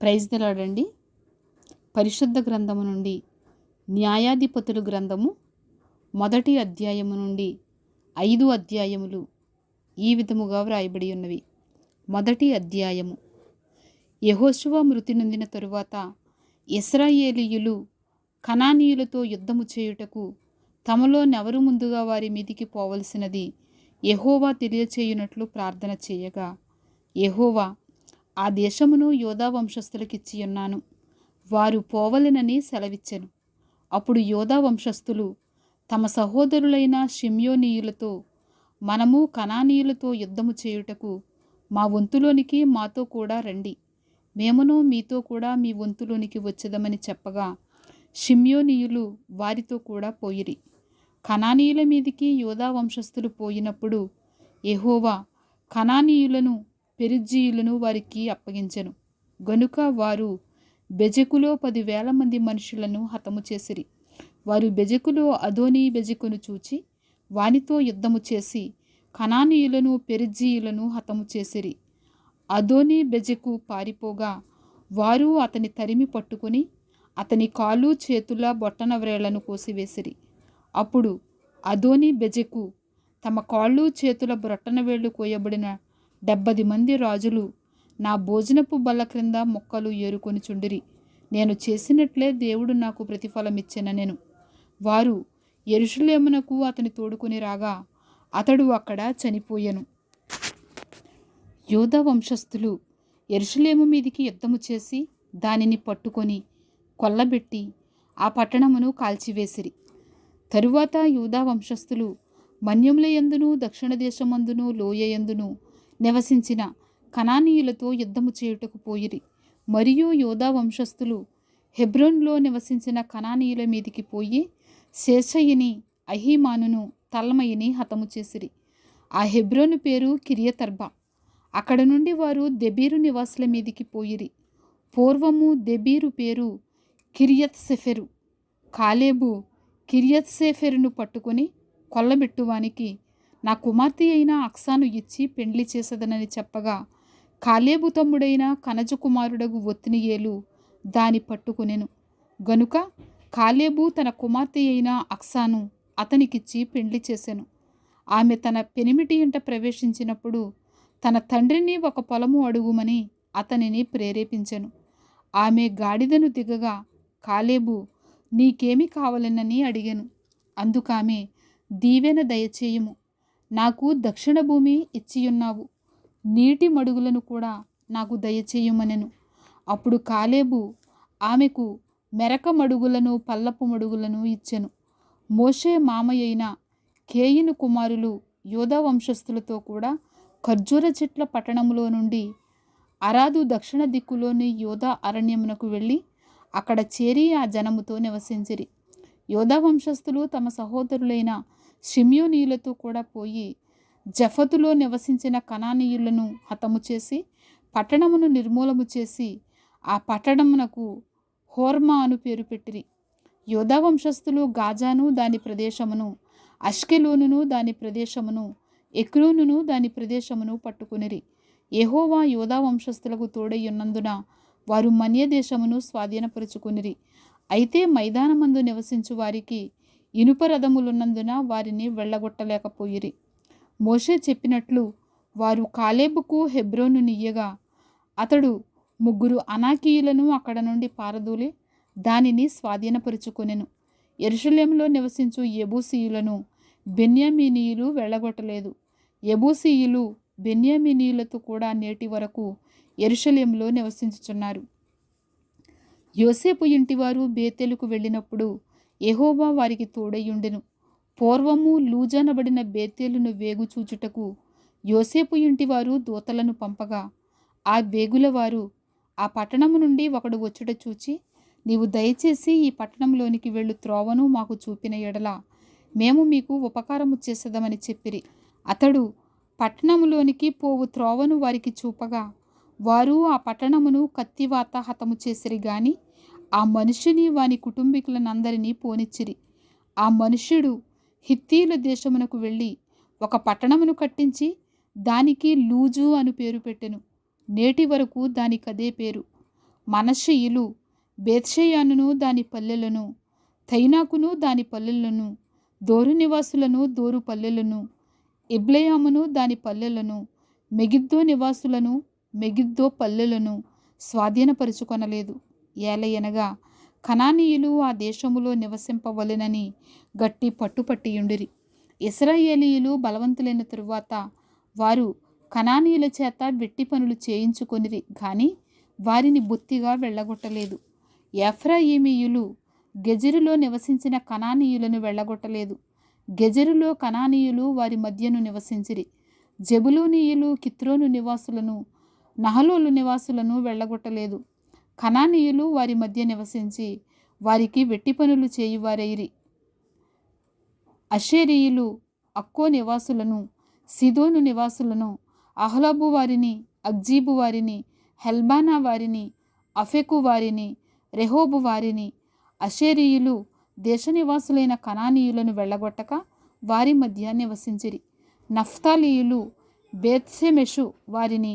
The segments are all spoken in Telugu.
ప్రైజ్ ది లార్డ్ అండి. పరిశుద్ధ గ్రంథము నుండి న్యాయాధిపతులు గ్రంథము మొదటి అధ్యాయము నుండి 5 అధ్యాయములు ఈ విధముగా వ్రాయబడి ఉన్నవి. మొదటి అధ్యాయము. యెహోషువ మృతి నొందిన తరువాత ఇశ్రాయేలీయులు కనానీయులతో యుద్ధము చేయుటకు తమలో నెవరు ముందుగా వారి మీదికి పోవలసినది యెహోవా తెలియచేయునట్లు ప్రార్థన చేయగా, యెహోవా, ఆ దేశమును యోధా వంశస్థులకిచ్చి ఉన్నాను, వారు పోవలెనని సెలవిచ్చెను. అప్పుడు యోధా వంశస్థులు తమ సహోదరులైన షిమ్యోనీయులతో, మనము కనానీయులతో యుద్ధము చేయుటకు మా వంతులోనికి మాతో కూడా రండి, మేమును మీతో కూడా మీ వంతులోనికి వచ్చేదమని చెప్పగా, షిమ్యోనీయులు వారితో కూడా పోయిరి. కనానీయుల మీదికి యోధా వంశస్థులు పోయినప్పుడు యెహోవా కనానీయులను పెరిజ్జీయులను వారికి అప్పగించెను. గనుక వారు బెజెకులో 10,000 మంది మనుషులను హతము చేసిరి. వారు బెజెకులో అదోనీ బెజెకును చూచి వానితో యుద్ధము చేసి కనానీయులను పెరిజ్జీయులను హతము చేసిరి. అదోనీ బెజెకు పారిపోగా వారు అతని తరిమి పట్టుకుని అతని కాళ్ళు చేతుల బొట్టన వ్రేళ్లను కోసివేసిరి. అప్పుడు అదోనీ బెజెకు తమ కాళ్ళు చేతుల బొట్టన వేళ్లు కోయబడిన 70 మంది రాజులు నా భోజనపు బల్ల క్రింద మొక్కలు ఏరుకొని చుండిరి. నేను చేసినట్లే దేవుడు నాకు ప్రతిఫలమిచ్చెననెను. వారు యెరూషలేమునకు అతని తోడుకొని రాగా అతడు అక్కడ చనిపోయెను. యూదా వంశస్థులు యెరూషలేము మీదికి యుద్ధము చేసి దానిని పట్టుకొని కొల్లబెట్టి ఆ పట్టణమును కాల్చివేసిరి. తరువాత యూదా వంశస్థులు మన్యముల యందును దక్షిణ దేశమందును లోయ యందును నివసించిన కనానీయులతో యుద్ధము చేయుటకు పోయిరి. మరియు యూదా వంశస్థులు హెబ్రోన్లో నివసించిన కనానీయుల మీదికి పోయి శేషయిని, అహీమానును, తల్మయిని హతము చేసిరి. ఆ హెబ్రోను పేరు కిరియతర్బా. అక్కడ నుండి వారు దెబీరు నివాసుల మీదికి పోయిరి. పూర్వము దెబీరు పేరు కిరియత్సెఫెరు. కాలేబు కిరియత్సేఫెరును పట్టుకొని కొల్లబెట్టువానికి నా కుమార్తె అయిన అక్సాను ఇచ్చి పెండ్లి చేసదనని చెప్పగా, కాలేబు తమ్ముడైన కనజు కుమారుడగు ఒత్నియేలు దాని పట్టుకొనెను. గనుక కాలేబు తన కుమార్తె అయిన అక్సాను అతనికిచ్చి పెండ్లి చేసెను. ఆమె తన పెనిమిటి ఇంట ప్రవేశించినప్పుడు తన తండ్రిని ఒక పొలము అడుగుమని అతనిని ప్రేరేపించెను. ఆమె గాడిదను దిగగా కాలేబు, నీకేమి కావాలనని అడిగెను. అందుకామె, దీవెన దయచేయుము, నాకు దక్షిణ భూమి ఇచ్చియున్నావు, నీటి మడుగులను కూడా నాకు దయచేయుమనెను. అప్పుడు కాలేబు ఆమెకు మెరక మడుగులను పల్లపు మడుగులను ఇచ్చెను. మోషే మామయ్యైన కేయిను కుమారులు యోధా వంశస్థులతో కూడా ఖర్జూర చెట్ల పట్టణములో నుండి అరాదు దక్షిణ దిక్కులోని యోధా అరణ్యమునకు వెళ్ళి అక్కడ చేరి ఆ జనముతో నివసించిరి. యోధా వంశస్థులు తమ సహోదరులైన షిమ్యోనీయులతో కూడా పోయి జఫతులో నివసించిన కనానీయులను హతము చేసి పట్టణమును నిర్మూలము చేసి ఆ పట్టణమునకు హోర్మా అను పేరు పెట్టిరి. యోధా వంశస్థులు గాజాను దాని ప్రదేశమును, అష్కెలోనును దాని ప్రదేశమును, ఎక్రోనును దాని ప్రదేశమును పట్టుకునిరి. యెహోవా యోధా వంశస్థులకు తోడైయున్నందున వారు మన్య దేశమును స్వాధీనపరుచుకునిరి. అయితే మైదానమందు నివసించు వారికి ఇనుప రథములున్నందున వారిని వెళ్ళగొట్టలేకపోయిరి. మోషే చెప్పినట్లు వారు కాలేబుకు హెబ్రోను నియ్యగా అతడు 3 అనాకీయులను అక్కడ నుండి పారదోలి దానిని స్వాధీనపరుచుకొనెను. యెరూషలేములో నివసించు యెబూసీయులను బెన్యామీనీయులు వెళ్ళగొట్టలేదు. యెబూసీయులు బెన్యామీనీయులతో కూడా నేటి వరకు యెరూషలేములో నివసించుచున్నారు. యోసేపు ఇంటివారు బేతేలుకు వెళ్ళినప్పుడు యెహోవా వారికి తోడైయుండెను. పూర్వము లూజనబడిన బేతేలును వేగు చూచుటకు యోసేపు ఇంటివారు దూతలను పంపగా ఆ వేగులవారు ఆ పట్టణము నుండి ఒకడు వచ్చుట చూచి, నీవు దయచేసి ఈ పట్టణంలోనికి వెళ్ళు త్రోవను మాకు చూపిన ఎడల మేము మీకు ఉపకారము చేసేదమని చెప్పిరి. అతడు పట్టణములోనికి పోవు త్రోవను వారికి చూపగా వారు ఆ పట్టణమును కత్తివాత హతము చేసిరి గాని ఆ మనుష్యుని వాని కుటుంబీకులనందరినీ పోనిచ్చిరి. ఆ మనుష్యుడు హిత్తీల దేశమునకు వెళ్ళి ఒక పట్టణమును కట్టించి దానికి లూజు అను పేరు పెట్టెను. నేటి వరకు దానికదే పేరు. మనష్షీయులు బేత్షెయానును దాని పల్లెలను, తైనాకును దాని పల్లెలను, దోరు నివాసులను దోరు పల్లెలను, ఇబ్లెయామును దాని పల్లెలను, మెగిద్దో నివాసులను మెగిద్దో పల్లెలను స్వాధీనపరుచుకొనలేదు. ఏలయనగా కనానీయులు ఆ దేశములో నివసింపవలెనని గట్టి పట్టుపట్టియుండిరి. ఇశ్రాయేలీయులు బలవంతులైన తరువాత వారు కనానీయుల చేత వెట్టి పనులు చేయించుకొనిరి, కానీ వారిని బొత్తిగా వెళ్ళగొట్టలేదు. ఎఫ్రాయిమీయులు గెజెరులో నివసించిన కనానీయులను వెళ్ళగొట్టలేదు. గెజెరులో కనానీయులు వారి మధ్యను నివసించిరి. జెబులూనీయులు కిత్రోను నివాసులను, నహలోలు నివాసులను వెళ్ళగొట్టలేదు. కనానీయులు వారి మధ్య నివసించి వారికి వెట్టి పనులు చేయువారైరి. అషేరీయులు అక్కో నివాసులను, సిదోను నివాసులను, అహ్లాబు వారిని, అగ్జీబు వారిని, హెల్బానా వారిని, అఫెకు వారిని, రెహోబు వారిని, అషేరీయులు దేశ నివాసులైన కనానీయులను వెళ్ళగొట్టక వారి మధ్య నివసించిరి. నఫ్తాలీయులు బేత్షెమెషు వారిని,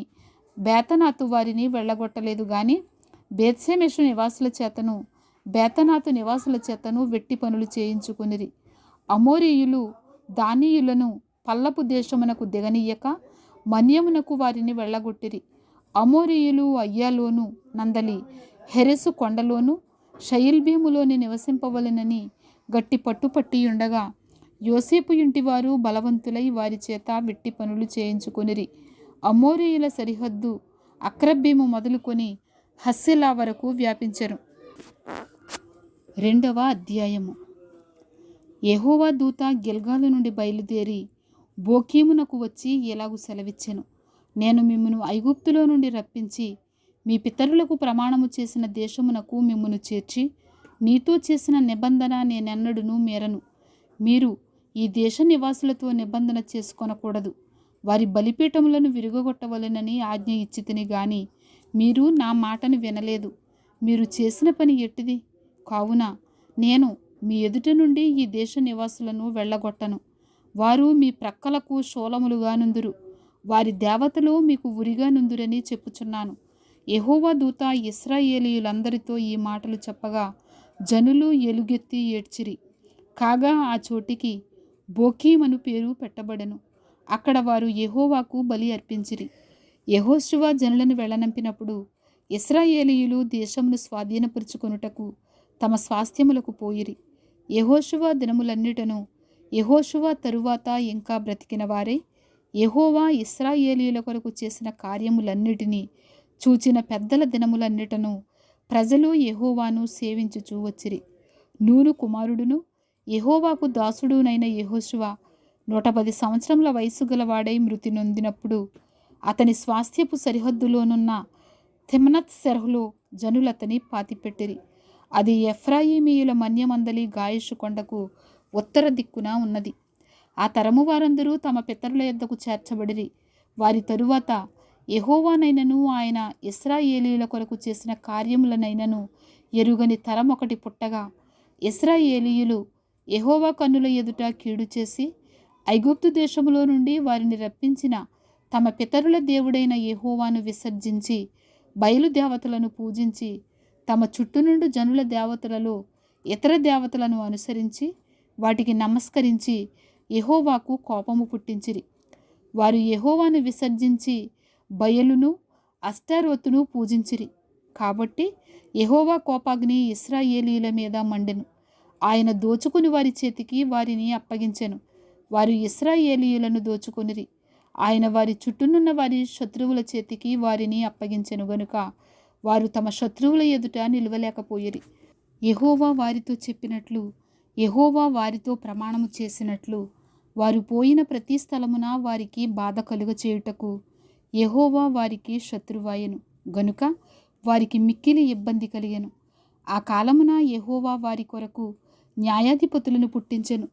బేతనాతు వారిని వెళ్ళగొట్టలేదు, కానీ బేత్షెమెషు నివాసుల చేతను బేతనాతు నివాసుల చేతను వెట్టి పనులు చేయించుకునిరి. అమోరీయులు దానీయులను పల్లపు దేశమునకు దిగనీయక మన్యమునకు వారిని వెళ్ళగొట్టిరి. అమోరీయులు అయ్యాలోను నందలి హెరెసు కొండలోను షయిల్బీములోని నివసింపవలెనని గట్టి పట్టుపట్టియుండగా యోసేపు ఇంటివారు బలవంతులై వారి చేత వెట్టి పనులు చేయించుకొనిరి. అమోరీయుల సరిహద్దు అక్రబ్బీము మొదలుకొని హస్సెలా వరకు వ్యాపించెను. 2వ అధ్యాయము. యెహోవా దూత గిల్గాలు నుండి బయలుదేరి బోకీమునకు వచ్చి ఇలాగు సెలవిచ్చెను. నేను మిమ్మును ఐగుప్తులో నుండి రప్పించి మీ పితరులకు ప్రమాణము చేసిన దేశమునకు మిమ్మును చేర్చి నీతో చేసిన నిబంధన నేనెన్నడును మీరను. మీరు ఈ దేశ నివాసులతో నిబంధన చేసుకొనకూడదు. వారి బలిపీఠములను విరుగగొట్టవలెనని ఆజ్ఞ ఇచ్చితిని గాని మీరు నా మాటను వినలేదు. మీరు చేసిన పని ఎట్టిది? కావున నేను మీ ఎదుట నుండి ఈ దేశ నివాసులను వెళ్ళగొట్టను. వారు మీ ప్రక్కలకు శూలములుగా నుందురు. వారి దేవతలు మీకు ఉరిగా నుందురని చెప్పుచున్నాను. యెహోవా దూత ఇశ్రాయేలీయులందరితో ఈ మాటలు చెప్పగా జనులు ఎలుగెత్తి ఏడ్చిరి. కాగా ఆ చోటికి బోకీమను పేరు పెట్టబడెను. అక్కడ వారు యెహోవాకు బలి అర్పించిరి. యెహోషువ జనులను వెళ్ళనంపినప్పుడు ఇశ్రాయేలీయులు దేశమును స్వాధీనపరుచుకొనుటకు తమ స్వాస్థ్యములకు పోయిరి. యెహోషువ దినములన్నిటను యెహోషువ తరువాత ఇంకా బ్రతికిన వారే యెహోవా ఇశ్రాయేలీయుల కొరకు చేసిన కార్యములన్నిటినీ చూచిన పెద్దల దినములన్నిటను ప్రజలు యెహోవాను సేవించుచూ వచ్చిరి. నూను కుమారుడును యెహోవాకు దాసుడునైన యెహోషువ 110 సంవత్సరముల వయసు గలవాడై మృతి నొందినప్పుడు అతని స్వాస్థ్యపు సరిహద్దులోనున్న తిమ్నత్ సెరహులో జనులతని పాతిపెట్టిరి. అది ఎఫ్రాయిమీయుల మన్యమందలి గాయషు కొండకు ఉత్తర దిక్కున ఉన్నది. ఆ తరము వారందరూ తమ పితరుల యొద్దకు చేర్చబడిరి. వారి తరువాత యెహోవానైనను ఆయన ఇశ్రాయేలీయుల కొరకు చేసిన కార్యములనైనను ఎరుగని తరం ఒకటి పుట్టగా ఇశ్రాయేలీయులు యెహోవా కన్నుల ఎదుట కీడు చేసి ఐగుప్తు దేశములో నుండి వారిని రప్పించిన తమ పితరుల దేవుడైన యెహోవాను విసర్జించి బయలుదేవతలను పూజించి తమ చుట్టూ నుండి జనుల దేవతలలో ఇతర దేవతలను అనుసరించి వాటికి నమస్కరించి యెహోవాకు కోపము పుట్టించిరి. వారు యెహోవాను విసర్జించి బయలును అష్టారోతును పూజించిరి. కాబట్టి యెహోవా కోపాగ్ని ఇశ్రాయేలీయుల మీద మండెను. ఆయన దోచుకుని వారి చేతికి వారిని అప్పగించెను. వారు ఇశ్రాయేలీయులను దోచుకొనిరి. ఆయన వారి చుట్టూనున్న వారి శత్రువుల చేతికి వారిని అప్పగించెను గనుక వారు తమ శత్రువుల ఎదుట నిలవలేకపోయిరి. యెహోవా వారితో చెప్పినట్లు యెహోవా వారితో ప్రమాణము చేసినట్లు వారు పోయిన ప్రతి స్థలమున వారికి బాధ కలుగచేయుటకు యెహోవా వారికి శత్రువాయెను గనుక వారికి మిక్కిలి ఇబ్బంది కలిగెను. ఆ కాలమున యెహోవా వారి కొరకు న్యాయాధిపతులను పుట్టించెను.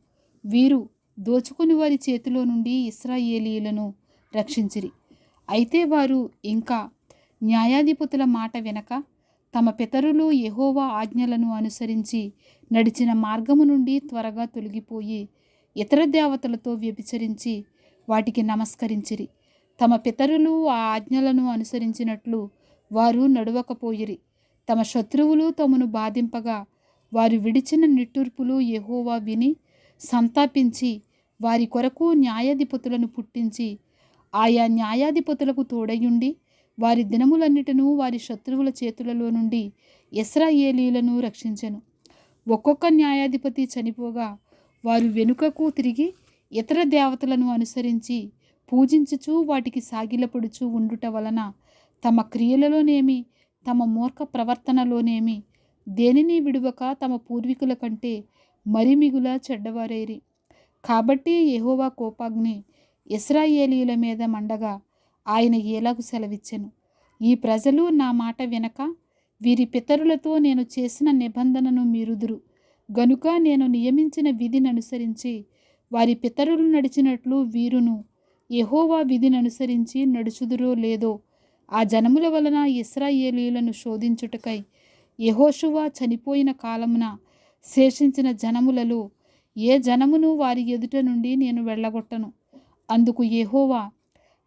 వీరు దోచుకుని వారి చేతిలో నుండి ఇశ్రాయేలీయులను రక్షించిరి. అయితే వారు ఇంకా న్యాయాధిపతుల మాట వినక తమ పితరులు యెహోవా ఆజ్ఞలను అనుసరించి నడిచిన మార్గము నుండి త్వరగా తొలగిపోయి ఇతర దేవతలతో వ్యభిచరించి వాటికి నమస్కరించిరి. తమ పితరులు ఆ ఆజ్ఞలను అనుసరించినట్లు వారు నడువకపోయిరి. తమ శత్రువులు తమను బాధింపగా వారు విడిచిన నిట్టూర్పులు యెహోవా విని సంతాపించి వారి కొరకు న్యాయాధిపతులను పుట్టించి ఆయా న్యాయాధిపతులకు తోడయుండి వారి దినములన్నిటినూ వారి శత్రువుల చేతులలో నుండి ఇశ్రాయేలీయులను రక్షించెను. ఒక్కొక్క న్యాయాధిపతి చనిపోగా వారు వెనుకకు తిరిగి ఇతర దేవతలను అనుసరించి పూజించుచూ వాటికి సాగిలపడుచూ ఉండుట వలన తమ క్రియలలోనేమి తమ మూర్ఖ ప్రవర్తనలోనేమి దేనిని విడువక తమ పూర్వీకుల కంటే మరి మిగుల చెడ్డవారైరి. కాబట్టి యెహోవా కోపాగ్ని ఇశ్రాయేలీయుల మీద మండగా ఆయన ఏలాగు సెలవిచ్చెను. ఈ ప్రజలు నా మాట వినక వీరి పితరులతో నేను చేసిన నిబంధనను మీరుదురు గనుక నేను నియమించిన విధిని అనుసరించి వారి పితరులు నడిచినట్లు వీరును యెహోవా విధిని అనుసరించి నడుచుదురో లేదో ఆ జనముల వలన ఇశ్రాయేలీయులను శోధించుటకై యెహోషువ చనిపోయిన కాలమున శేషించిన జనములలో ఏ జనమును వారి ఎదుట నుండి నేను వెళ్ళగొట్టను. అందుకు యెహోవా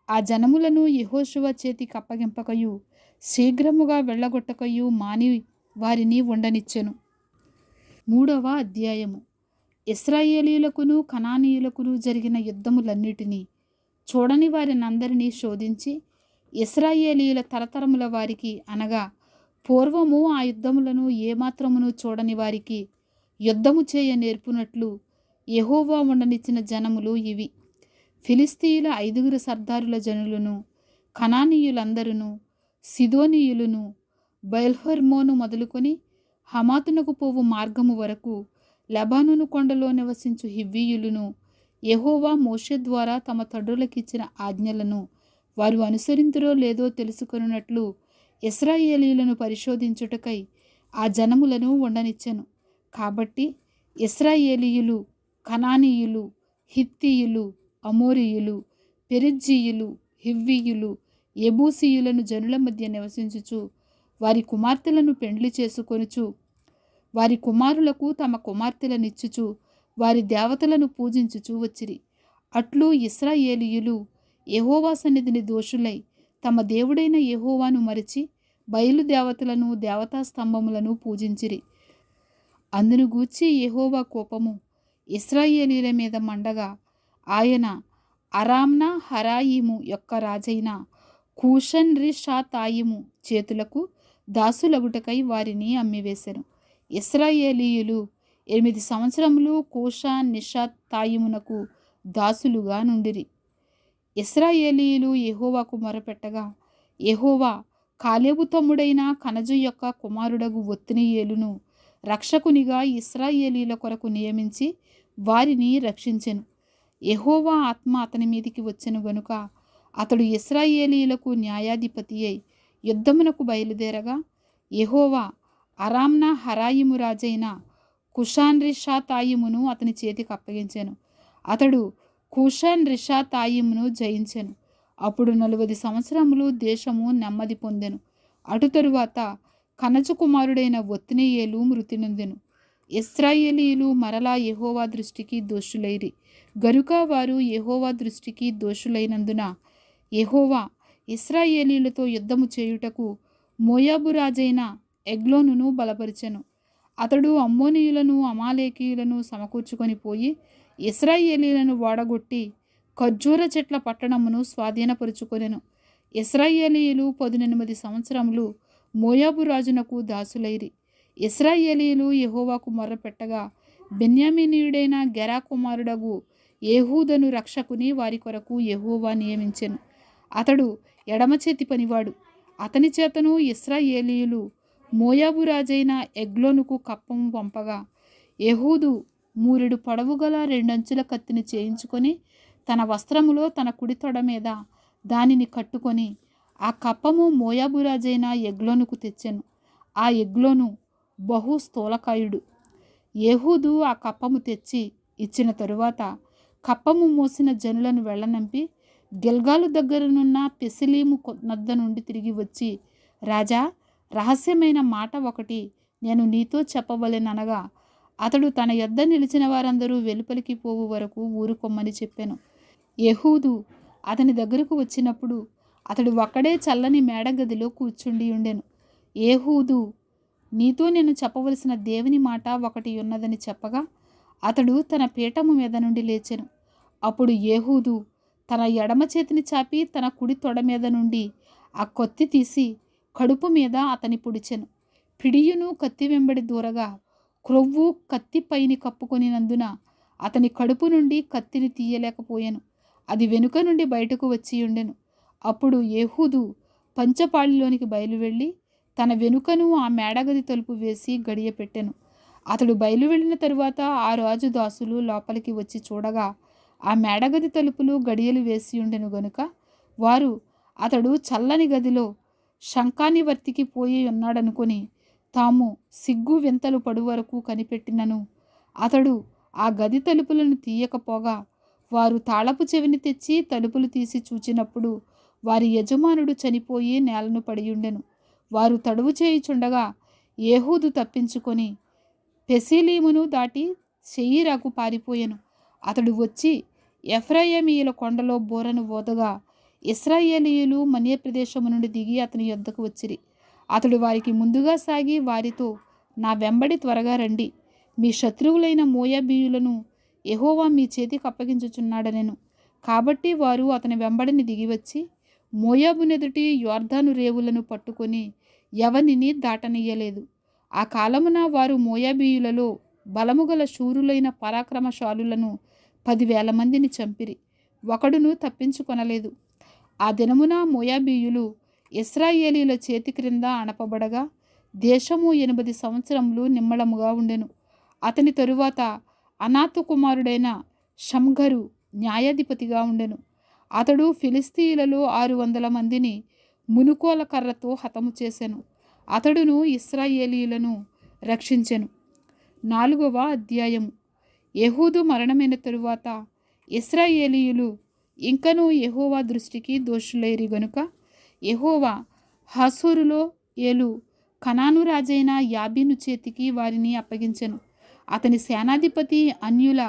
ఆ జనములను యెహోషువ చేతికి అప్పగింపకయు శీఘ్రముగా వెళ్ళగొట్టకయు మాని వారిని ఉండనిచ్చెను. 3వ అధ్యాయము. ఇశ్రాయేలీయులకును కనానీయులకును జరిగిన యుద్ధములన్నిటినీ చూడని వారినందరినీ శోధించి ఇశ్రాయేలీయుల తరతరముల వారికి అనగా పూర్వము ఆ యుద్ధములను ఏమాత్రమును చూడని వారికి యుద్ధము చేయ నేర్పునట్లు యెహోవా ఉండనిచ్చిన జనములు ఇవి: ఫిలిస్తీయుల 5 సర్దారుల జనులను, కనానీయులందరును, సిదోనీయులను, బయల్హెర్మోను మొదలుకొని హమాతునకు పోవు మార్గము వరకు లెబానోను కొండలో నివసించు హివ్వీయులను యెహోవా మోషే ద్వారా తమ తండ్రులకిచ్చిన ఆజ్ఞలను వారు అనుసరింతురో లేదో తెలుసుకొనున్నట్లు ఇశ్రాయేలీయులను పరిశోధించుటకై ఆ జనములను ఉండనిచ్చెను. కాబట్టి ఇశ్రాయేలీయులు, కనానీయులు, హిత్తీయులు, అమోరీయులు, పెరిజ్జీయులు, హివ్వీయులు, యెబూసీయులను జనుల మధ్య నివసించుచు వారి కుమార్తెలను పెండ్లి చేసుకొనుచు వారి కుమారులకు తమ కుమార్తెలనిచ్చుచు వారి దేవతలను పూజించుచు వచ్చిరి. అట్లు ఇశ్రాయేలీయులు యెహోవా సన్నిధిని దోషులై తమ దేవుడైన యెహోవాను మరిచి బయలుదేవతలను దేవతా స్తంభములను పూజించిరి. అందును గూర్చి యెహోవా కోపము ఇశ్రాయేలీయుల మీద మండగా ఆయన అరామ్నా హరాయిము యొక్క రాజైన కూషన్ రిషాతాయిము చేతులకు దాసులగుటకై వారిని అమ్మివేశెను. ఇశ్రాయేలీయులు 8 సంవత్సరములు కూషాన్ నిషాతాయిమునకు దాసులుగా నుండిరి. ఇశ్రాయేలీయులు యెహోవాకు మొరపెట్టగా యెహోవా కాలేబు తమ్ముడైన కనజు యొక్క కుమారుడగు ఒత్నీయేలును రక్షకునిగా ఇశ్రాయేలీయుల కొరకు నియమించి వారిని రక్షించెను. యెహోవా ఆత్మ అతని మీదికి వచ్చెను గనుక అతడు ఇశ్రాయేలీయులకు న్యాయాధిపతి అయి యుద్ధమునకు బయలుదేరగా యెహోవా అరామ్నా హరాయిము రాజైన కుషాన్ రిషాతాయిమును అతని చేతికి అప్పగించెను. అతడు కూషన్ రిషాతాయిమును జయించెను. అప్పుడు 40 సంవత్సరములు దేశము నెమ్మది పొందెను. అటు తరువాత కనజు కుమారుడైన ఒత్నీయేలు మృతి నొందెను. ఇశ్రాయేలీయులు మరలా యెహోవా దృష్టికి దోషులైరి గనుక వారు యెహోవా దృష్టికి దోషులైనందున యెహోవా ఇశ్రాయేలీయులతో యుద్ధము చేయుటకు మోయాబు రాజైన ఎగ్లోనును బలపరిచెను. అతడు అమ్మోనీయులను అమాలేకీయులను సమకూర్చుకొని పోయి ఇశ్రాయేలీయులను ఓడగొట్టి ఖర్జూర చెట్ల పట్టణమును స్వాధీనపరుచుకొనెను. ఇశ్రాయేలీయులు 18 సంవత్సరములు మోయాబు రాజునకు దాసులైరి. ఇశ్రాయేలీయులు యెహోవాకు మొర్రపెట్టగా బెన్యామీనీయుడైన గెరా కుమారుడగు ఏహూదను రక్షకుని వారి కొరకు యెహోవా నియమించెను. అతడు ఎడమచేతి పనివాడు. అతని చేతను ఇశ్రాయేలీయులు మోయాబు రాజైన ఎగ్లోనుకు కప్పము పంపగా ఏహూదు 3 పొడవు గల 2 అంచుల కత్తిని చేయించుకొని తన వస్త్రములో తన కుడి తొడ మీద దానిని కట్టుకొని ఆ కప్పము మోయాబు రాజైన ఎగ్లోనుకు తెచ్చెను. ఆ ఎగ్లోను బహు స్థూలకాయుడు. ఏహూదు ఆ కప్పము తెచ్చి ఇచ్చిన తరువాత కప్పము మోసిన జనులను వెళ్ళనంపి గిల్గాలు దగ్గరనున్న పెసిలీము నద్ద నుండి తిరిగి వచ్చి, రాజా, రహస్యమైన మాట ఒకటి నేను నీతో చెప్పవలెననగా అతడు తన యొద్ద నిలిచిన వారందరూ వెలుపలికి పోవు వరకు ఊరుకొమ్మని చెప్పాను. యెహూదు అతని దగ్గరకు వచ్చినప్పుడు అతడు ఒక్కడే చల్లని మేడగదిలో కూర్చుండి ఉండెను. ఏహూదు నీతో నేను చెప్పవలసిన దేవుని మాట ఒకటి ఉన్నదని చెప్పగా అతడు తన పీఠము మీద నుండి లేచెను. అప్పుడు ఏహూదు తన ఎడమ చేతిని చాపి తన కుడి తొడ మీద నుండి ఆ కత్తి తీసి కడుపు మీద అతని పొడిచెను. పిడియును కత్తి వెంబడి దూరగా క్రొవ్వు కత్తి పైని కప్పుకొనినందున అతని కడుపు నుండి కత్తిని తీయలేకపోయాను. అది వెనుక నుండి బయటకు వచ్చి ఉండెను. అప్పుడు ఏహూదు పంచపాళిలోనికి బయలువెళ్ళి తన వెనుకను ఆ మేడగది తలుపు వేసి గడియ పెట్టెను. అతడు బయలు వెళ్ళిన తరువాత ఆ రాజు దాసులు లోపలికి వచ్చి చూడగా ఆ మేడగది తలుపులు గడియలు వేసి ఉండెను గనుక వారు అతడు చల్లని గదిలో శంఖానివర్తికి పోయి ఉన్నాడనుకొని తాము సిగ్గు వింతలు పడు వరకు కనిపెట్టినను అతడు ఆ గది తలుపులను తీయకపోగా వారు తాళపు చెవిని తెచ్చి తలుపులు తీసి చూచినప్పుడు వారి యజమానుడు చనిపోయి నేలను పడియుండెను. వారు తడువు చేయుచుండగా ఏహూదు తప్పించుకొని పెసీలీమును దాటి శెయీరాకు పారిపోయెను. అతడు వచ్చి ఎఫ్రాయిమీయుల కొండలో బోరను ఓదగా ఇశ్రాయేలీయులు మన్య ప్రదేశము నుండి దిగి అతని యొద్దకు వచ్చిరి. అతడు వారికి ముందుగా సాగి వారితో, నా వెంబడి త్వరగా రండి, మీ శత్రువులైన మోయాబీయులను యెహోవా మీ చేతికి అప్పగించుచున్నాడనెను. కాబట్టి వారు అతని వెంబడిని దిగివచ్చి మోయాబునెదుటి యొర్దాను రేవులను పట్టుకొని ఎవనిని దాటనియ్యలేదు. ఆ కాలమున వారు మోయాబీయులలో బలముగల శూరులైన పరాక్రమశాలులను 10,000 మందిని చంపిరి. ఒకడును తప్పించుకొనలేదు. ఆ దినమున మోయాబీయులు ఇశ్రాయేలీయుల చేతి క్రింద అణపబడగా దేశము 8 సంవత్సరములు నిమ్మళముగా ఉండెను. అతని తరువాత అనాతు కుమారుడైన షమ్గరు న్యాయాధిపతిగా ఉండెను. అతడు ఫిలిస్తీయులలో 600 మందిని మునుకోల కర్రతో హతము చేసెను. అతడును ఇశ్రాయేలీయులను రక్షించెను. 4వ అధ్యాయము. యెహూదు మరణమైన తరువాత ఇశ్రాయేలీయులు ఇంకనూ యెహోవా దృష్టికి దోషులైరి గనుక యెహోవా హాసోరులో ఏలు కనాను రాజైన యాబీను చేతికి వారిని అప్పగించెను. అతని సేనాధిపతి అన్యుల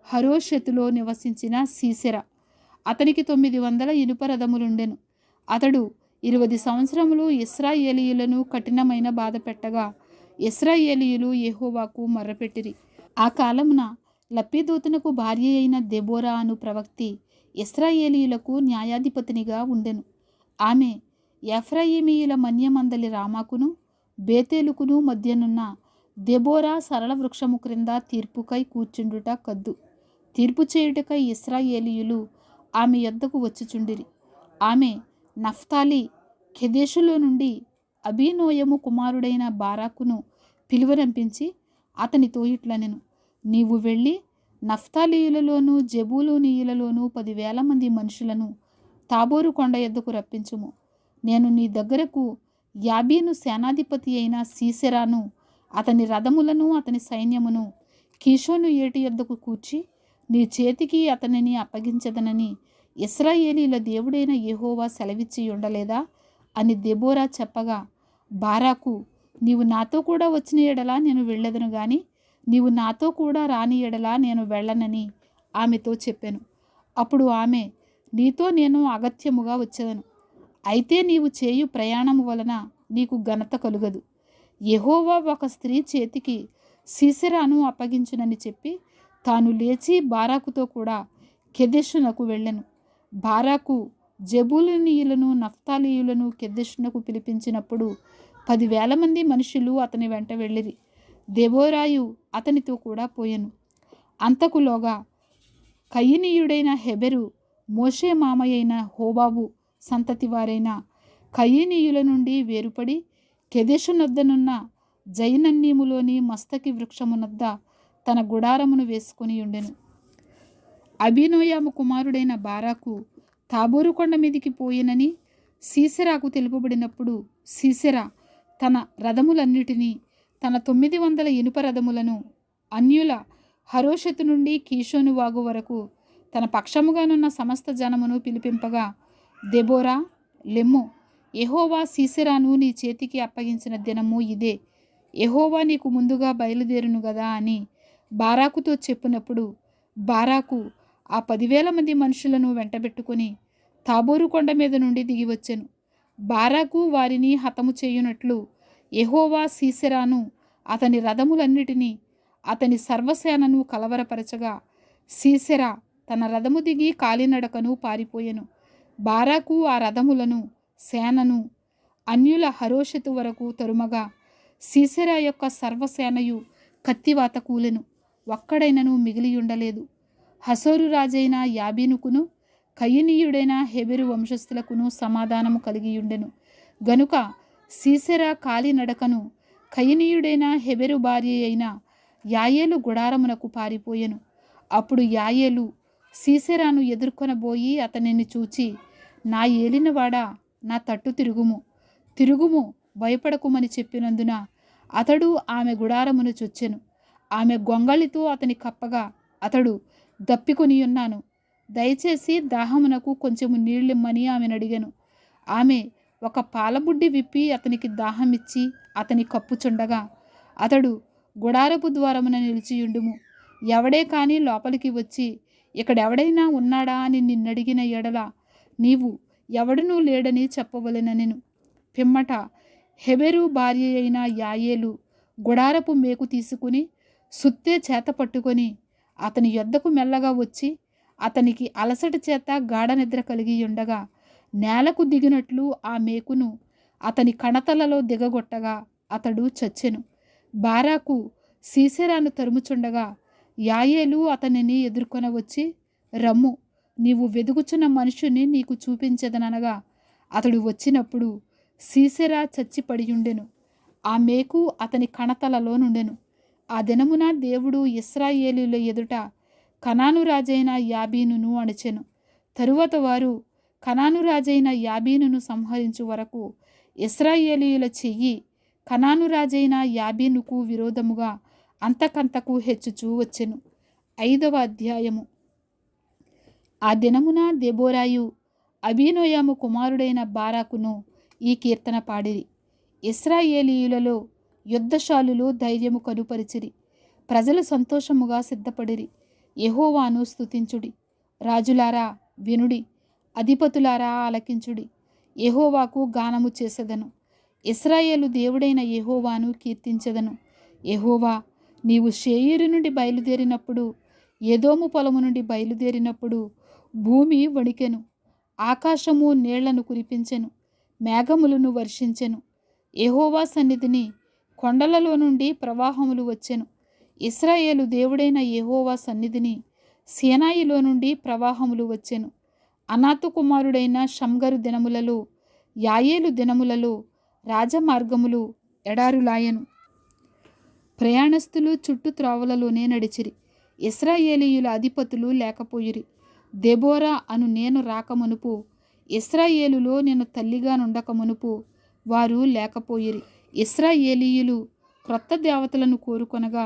హరోషెతులో నివసించిన సీసెరా. అతనికి 900 ఇనుప రథములుండెను. అతడు 20 సంవత్సరములు ఇశ్రాయేలీయులను కఠినమైన బాధ పెట్టగా ఇశ్రాయేలీయులు యెహోవాకు మొర్రపెట్టిరి. ఆ కాలమున లప్పీదోతునకు భార్య అయిన దెబోరా అను ప్రవక్తి ఇశ్రాయేలీయులకు న్యాయాధిపతినిగా ఉండెను. ఆమె ఎఫ్రాయిమీయుల మన్యమందలి రామాకును బేతేలుకును మధ్యనున్న దెబోరా సరళ వృక్షము క్రింద తీర్పుకై కూర్చుండుట కద్దు. తీర్పు చేయుటకై ఇశ్రాయేలీయులు ఆమె యొద్దకు వచ్చుచుండిరి. ఆమె నఫ్తాలి కెదెషులో నుండి అబీనోయము కుమారుడైన బారాకును పిలువరంపించి అతనితో ఇట్లనెను, నీవు వెళ్ళి నఫ్తాలీయులలోను జెబూలూనీయులలోను 10,000 మంది మనుషులను తాబోరు కొండ యొద్దకు రప్పించుము. నేను నీ దగ్గరకు యాబీను సేనాధిపతి అయిన సీసెరాను అతని రథములను అతని సైన్యమును కీషోను ఏటి యొద్దకు కూర్చి నీ చేతికి అతనిని అప్పగించదనని ఇశ్రాయేలీల దేవుడైన యెహోవా సెలవిచ్చి ఉండలేదా అని దెబోరా చెప్పగా బారాకు, నీవు నాతో కూడా వచ్చిన ఎడలా నేను వెళ్ళదను గాని నీవు నాతో కూడా రాని ఎడలా నేను వెళ్ళనని ఆమెతో చెప్పాను. అప్పుడు ఆమె, నీతో నేను అగత్యముగా వచ్చేదను, అయితే నీవు చేయు ప్రయాణము వలన నీకు ఘనత కలుగదు. యెహోవా ఒక స్త్రీ చేతికి సీసెరాను అప్పగించునని చెప్పి తాను లేచి బారాకుతో కూడా కెదెషునకు వెళ్ళెను. బారాకు జెబూలూనీయులను నఫ్తాలీయులను కెదెషునకు పిలిపించినప్పుడు 10,000 మంది మనుషులు అతని వెంట వెళ్ళిరి. దెబోరాయు అతనితో కూడా పోయెను. అంతకులోగా కయీనీయుడైన హెబెరు మోషే మామయ్యైన హోబాబు సంతతి వారైన కయీనీయుల నుండి వేరుపడి కెదెషునొద్దనున్న జైనన్నీములోని మస్తకి వృక్షమునొద్ద తన గుడారమును వేసుకొని ఉండెను. అబీనోయాము కుమారుడైన బారాకు తాబోరు కొండ మీదికి పోయినని సీసెరాకు తెలుపబడినప్పుడు సీసెరా తన రథములన్నిటినీ తన 900 ఇనుప రథములను అన్యుల హరోషెతు నుండి కీషోను వాగు వరకు తన పక్షముగానున్న సమస్త జనమును పిలిపింపగా దెబోరా, లెమ్ము, యెహోవా సీసెరాను నీ చేతికి అప్పగించిన దినము ఇదే, యెహోవా నీకు ముందుగా బయలుదేరును గదా అని బారాకుతో చెప్పినప్పుడు బారాకు ఆ 10,000 మంది మనుషులను వెంటబెట్టుకుని తాబోరు కొండ మీద నుండి దిగివచ్చెను. బారాకు వారిని హతము చేయునట్లు యెహోవా సీసెరాను అతని రథములన్నిటినీ అతని సర్వసేనను కలవరపరచగా సీసెరా తన రథము దిగి కాలినడకను పారిపోయెను. బారాకు ఆ రథములను సేనను అన్యుల హరోషెతు వరకు తరుమగా సీసెరా యొక్క సర్వసేనయు కత్తివాత కూలెను. ఒక్కడైనను మిగిలియుండలేదు. హసోరు రాజైన యాబీనుకును కయనీయుడైన హెబెరు వంశస్థులకును సమాధానము కలిగియుండెను గనుక సీసెరా కాలినడకను కయనీయుడైన హెబెరు భార్య అయిన యాయేలు గుడారమునకు పారిపోయెను. అప్పుడు యాయేలు సీసెరాను ఎదుర్కొనబోయి అతనిని చూచి, నా ఏలినవాడా, నా తట్టు తిరుగుము, భయపడకుమని చెప్పినందున అతడు ఆమె గుడారమును చొచ్చెను. ఆమె గొంగళితో అతని కప్పగా అతడు దప్పికొనియున్నాను, దయచేసి దాహమునకు కొంచెము నీళ్ళిమ్మని ఆమెను అడిగెను. ఆమె ఒక పాలబుడ్డి విప్పి అతనికి దాహమిచ్చి అతని కప్పుచుండగా అతడు గుడారపు ద్వారమున నిలిచియుండుము, ఎవడే కానీ లోపలికి వచ్చి ఇక్కడెవడైనా ఉన్నాడా అని నిన్నడిగిన ఎడల నీవు ఎవడునూ లేడని చెప్పవలెననెను. పిమ్మట హెబెరు భార్య అయిన యాయేలు గుడారపు మేకు తీసుకుని సుత్తె చేత పట్టుకొని అతని యొద్దకు మెల్లగా వచ్చి అతనికి అలసట చేత గాఢ నిద్ర కలిగి ఉండగా నేలకు దిగినట్లు ఆ మేకును అతని కణతలలో దిగగొట్టగా అతడు చచ్చెను. బారాకు సీసెరాను తరుముచుండగా యాయేలు అతనిని ఎదుర్కొన వచ్చి, రమ్ము, నీవు వెదుగుచున్న మనుషుని నీకు చూపించదనగా అతడు వచ్చినప్పుడు సీసెరా చచ్చి పడియుండెను. ఆ మేకు అతని కణతలలో నుండెను. ఆ దినమున దేవుడు ఇశ్రాయేలీయుల ఎదుట కనాను రాజైన యాబీనును అణచెను. తరువాత వారు కనాను రాజైన యాబీనును సంహరించు వరకు ఇశ్రాయేలీయుల చెయ్యి కనాను రాజైన యాబీనుకు విరోధముగా అంతకంతకు హెచ్చుచూ వచ్చెను. 5వ అధ్యాయము. ఆ దినమున దెబోరాయు అబీనోయాము కుమారుడైన బారాకును ఈ కీర్తన పాడిరి. ఇశ్రాయేలీయులలో యుద్ధశాలులు ధైర్యము కనుపరిచిరి, ప్రజలు సంతోషముగా సిద్ధపడిరి. యెహోవాను స్తుతించుడి, రాజులారా వినుడి, అధిపతులారా ఆలకించుడి. యెహోవాకు గానము చేసెదను, ఇశ్రాయేలు దేవుడైన యెహోవాను కీర్తించెదను. యెహోవా, నీవు షేయీరు నుండి బయలుదేరినప్పుడు, ఎదోము పొలము నుండి బయలుదేరినప్పుడు భూమి వణికెను, ఆకాశము నీళ్లను కురిపించెను, మేఘములను వర్షించెను. యెహోవా సన్నిధిని కొండలలో నుండి ప్రవాహములు వచ్చెను. ఇశ్రాయేలు దేవుడైన యెహోవా సన్నిధిని సీనాయిలో నుండి ప్రవాహములు వచ్చెను. అనాతు కుమారుడైన షమ్గరు దినములలో, యాయేలు దినములలో రాజమార్గములు ఎడారులాయను. ప్రయాణస్తులు చుట్టూ త్రోవలలోనే నడిచిరి. ఇశ్రాయేలీయుల అధిపతులు లేకపోయిరి. దెబోరా అను నేను రాకమునుపు, ఇశ్రాయేలులో నేను తల్లిగా నుండకమునుపు వారు లేకపోయిరి. ఇశ్రాయేలీయులు క్రొత్త దేవతలను కోరుకొనగా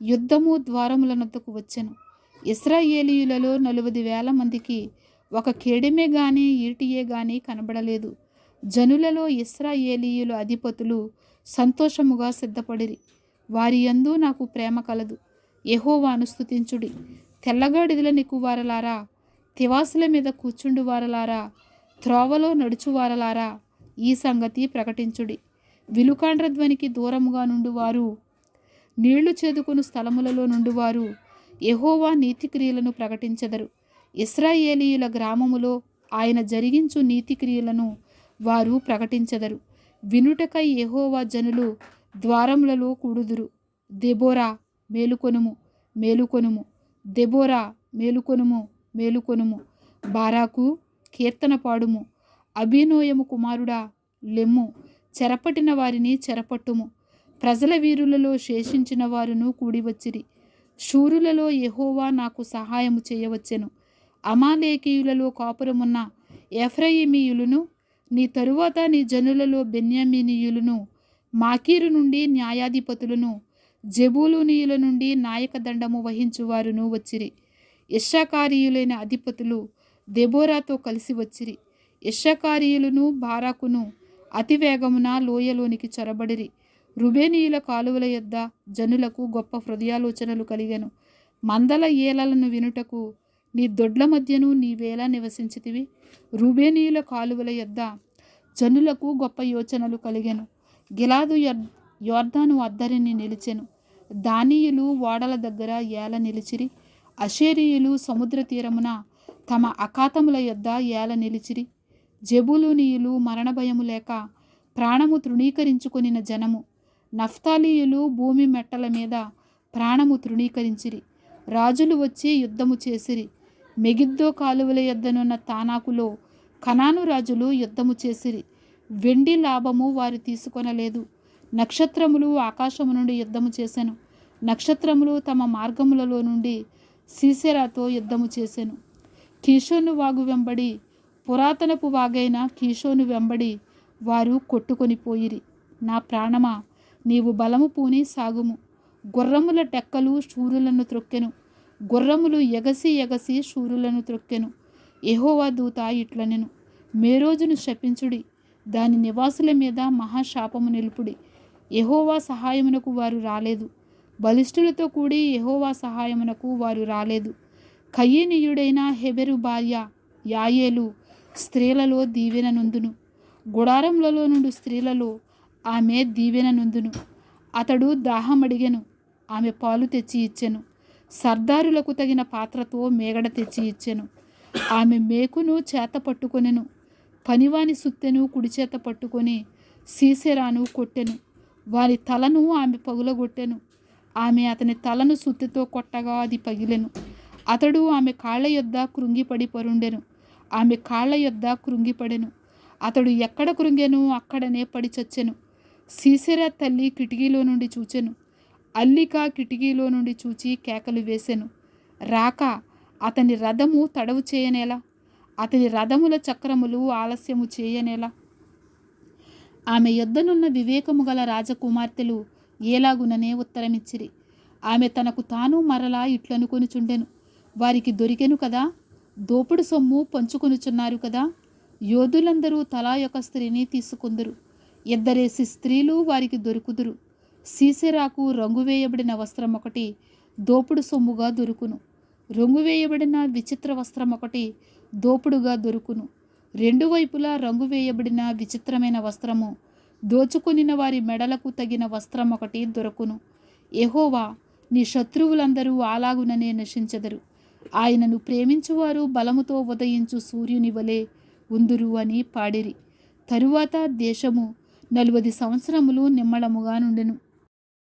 యుద్ధము ద్వారముల నొద్దకు వచ్చెను. ఇశ్రాయేలీయులలో 40,000 మందికి ఒక కేడెమే గాని ఈటియే గాని కనబడలేదు. జనులలో ఇశ్రాయేలీయుల అధిపతులు సంతోషముగా సిద్ధపడిరి. వారి యందు నాకు ప్రేమ కలదు. యెహోవాను స్తుతించుడి. తెల్లగాడిదల నిక్కువారలారా, తివాసుల మీద కూర్చుండు వారలారా, త్రోవలో నడుచువారలారా, ఈ సంగతి ప్రకటించుడి. విలుకాండ్రధ్వనికి దూరముగా నుండివారు, నీళ్లు చేదుకుని స్థలములలో నుండివారు యెహోవా నీతిక్రియలను ప్రకటించెదరు. ఇశ్రాయేలీయుల గ్రామములో ఆయన జరిగించు నీతిక్రియలను వారు ప్రకటించెదరు. వినుటకై యెహోవా జనులు ద్వారములలో కూడుదురు. దెబోరా మేలుకొనుము, మేలుకొనుము, దెబోరా మేలుకొనుము, మేలుకొనుము. బారాకు కీర్తన పాడుము. అబీనోయము కుమారుడా లెమ్ము, చెరపట్టిన వారిని చెరపట్టుము. ప్రజల వీరులలో శేషించిన వారును కూడివచ్చిరి. శూరులలో యెహోవా నాకు సహాయము చేయవచ్చెను. అమాలేకీయులలో కాపురమున్న ఎఫ్రాయిమీయులను, నీ తరువాత నీ జనులలో బెన్యామీనీయులను, మాకీరు నుండి న్యాయాధిపతులను, జెబూలూనీయుల నుండి నాయకదండము వహించువారును వచ్చిరి. ఇశ్శాఖారీయులైన అధిపతులు దెబోరాతో కలిసి వచ్చిరి. ఇశ్శాఖారీయులను బారాకును అతివేగమున లోయలోనికి చొరబడిరి. రుబేనీయుల కాలువల యొద్ద జనులకు గొప్ప హృదయాలోచనలు కలిగెను. మందల ఏలలను వినుటకు నీ దొడ్ల మధ్యను నీవేలా నివసించితివి? రుబేనీయుల కాలువల యొద్ద జనులకు గొప్ప యోచనలు కలిగెను. గిలాదు యోర్దాను అద్దరిని నిలిచెను. దానీయులు ఓడల దగ్గర ఏల నిలిచిరి. అషేరీయులు సముద్ర తీరమున తమ అఖాతముల యొద్ద ఏల నిలిచిరి. జెబూలూనీయులు మరణభయము లేక ప్రాణము తృణీకరించుకొనిన జనము. నఫ్తాలీయులు భూమి మెట్టల మీద ప్రాణము తృణీకరించిరి. రాజులు వచ్చి యుద్ధము చేసిరి. మెగిద్దో కాలువల యొద్దనున్న తానాకులో కనాను రాజులు యుద్ధము చేసిరి. వెండి లాభము వారు తీసుకొనలేదు. నక్షత్రములు ఆకాశము నుండి యుద్ధము చేసెను. నక్షత్రములు తమ మార్గములలో నుండి సీసెరాతో యుద్ధము చేసెను. కీషోను వాగు వెంబడి, పురాతనపు వాగైన కీషోను వెంబడి వారు కొట్టుకొని పోయిరి. నా ప్రాణమా, నీవు బలము పూని సాగుము. గుర్రముల టెక్కలు శూరులను త్రొక్కెను. గుర్రములు ఎగసి ఎగసి శూరులను త్రొక్కెను. యెహోవా దూత ఇట్లనెను, మేరోజును శపించుడి, దాని నివాసుల మీద మహాశాపము నిలుపుడి. యెహోవా సహాయమునకు వారు రాలేదు. బలిష్ఠులతో కూడి యెహోవా సహాయమునకు వారు రాలేదు. కయీనీయుడైన హెబెరు భార్య యాయేలు స్త్రీలలో దీవెన నొందును. గుడారములలో నుండి స్త్రీలలో ఆమె దీవెన నొందును. అతడు దాహమడిగెను, ఆమె పాలు తెచ్చి ఇచ్చెను. సర్దారులకు తగిన పాత్రతో మేగడ తెచ్చి ఇచ్చెను. ఆమె మేకును చేత పట్టుకొనెను. పనివాని సుత్తెను కుడిచేత పట్టుకొని సీసెరాను కొట్టెను. వారి తలను ఆమె పగులగొట్టెను. ఆమె అతని తలను సుత్తితో కొట్టగా అది పగిలెను. అతడు ఆమె కాళ్ళ యొద్ద కృంగిపడి పరుండెను. ఆమె కాళ్ళ యొద్ద కృంగిపడెను. అతడు ఎక్కడ కృంగెను అక్కడనే పడి చచ్చెను. సీసెరా తల్లి కిటికీలో నుండి చూచెను. అల్లిక కిటికీలో నుండి చూచి కేకలు వేసెను. రాక అతని రథము తడవు చేయనేలా, అతని రథముల చక్రములు ఆలస్యము చేయనేలా. ఆమె యొద్దనున్న వివేకము గల రాజకుమార్తెలు ఏలాగుననే ఉత్తరమిచ్చిరి. ఆమె తనకు తాను మరలా ఇట్లనుకొనుచుండెను, వారికి దొరికెను కదా, దోపుడు సొమ్ము పంచుకొనుచున్నారు కదా. యోధులందరూ తలా ఒక స్త్రీని తీసుకుందురు. ఇద్దరేసి స్త్రీలు వారికి దొరుకుదురు. సీసెరాకు రంగు వేయబడిన వస్త్రం ఒకటి దోపుడు సొమ్ముగా దొరుకును. రంగు వేయబడిన విచిత్ర వస్త్రం ఒకటి దోపుడుగా దొరుకును. రెండు వైపులా రంగు వేయబడిన విచిత్రమైన వస్త్రము దోచుకొనిన వారి మెడలకు తగిన వస్త్రం ఒకటి దొరకును. యెహోవా, నీ శత్రువులందరూ అలాగుననే నశించెదరు. ఆయనను ప్రేమించువారు బలముతో ఉదయించు సూర్యుని వలె ఉందురు అని పాడిరి. తరువాత దేశము 40 సంవత్సరములు నిమ్మళముగా నుండెను.